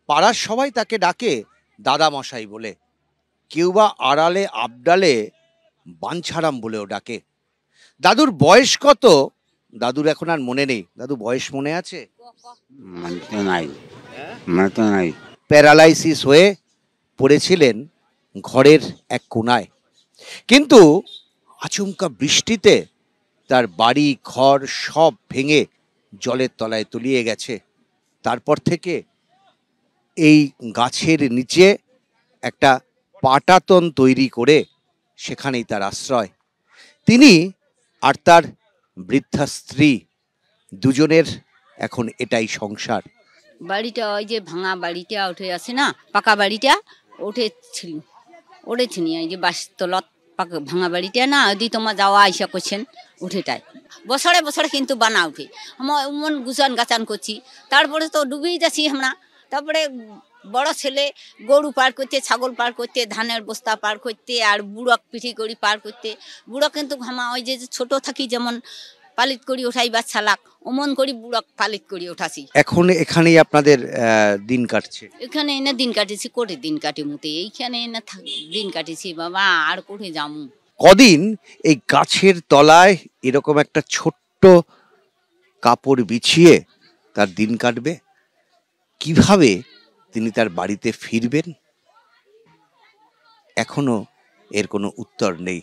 পাড়ার সবাই তাকে ডাকে দাদা মশাই বলে, কেউ বা আড়ালে আবডালে বাঞ্ছারাম বলেও ডাকে। দাদুর বয়স কত দাদুর এখন আর মনে নেই। দাদু বয়স মনে আছে? প্যারালাইসিস হয়ে পড়েছিলেন ঘরের এক কোনায়, কিন্তু আচমকা বৃষ্টিতে তার বাড়ি ঘর সব ভেঙে জলের তলায় তলিয়ে গেছে। তারপর থেকে এই গাছের নিচে একটা পাটাতন তৈরি করে সেখানেই তার আশ্রয়। তিনি আর তার বৃদ্ধা স্ত্রী দুজনের এখন এটাই সংসার। বাড়িটা ওই যে ভাঙা বাড়িটা উঠে আছে না, পাকা বাড়িটা উঠেছিল, এই যে বাসতলত পাকা ভাঙা বাড়িটা না, ওদি তোমার যাওয়া আইসা করছেন উঠেটাই বছরে বছরে কিন্তু বানা উঠে আমার মন গুছান গাছান করছি। তারপরে তো ডুবেই যাচ্ছি আমরা। তারপরে বড় ছেলে গরু পার করতে, ছাগল পার করতে, ধানের বস্তা পার করতে, আর বুড়ক পিঠি করি পার করতে। বুড়ো কিন্তু ঘামা ওই যে ছোট থাকি যেমন পালিত করি ওঠাই বাচ্চা লাগ, অমন করি বুড়ক পালিত করি ওঠাছি। এখন এখানেই আপনাদের দিন কাটছে? এখানে এনে দিন কাটেছি, কোটে দিন কাটি মুতে এইখানে এনে দিন কাটেছি বাবা, আর কোটে যামু। কদিন এই গাছের তলায় এরকম একটা ছোট্ট কাপড় বিছিয়ে তার দিন কাটবে? কিভাবে তিনি তার বাড়িতে ফিরবেন এখনো এর কোনো উত্তর নেই।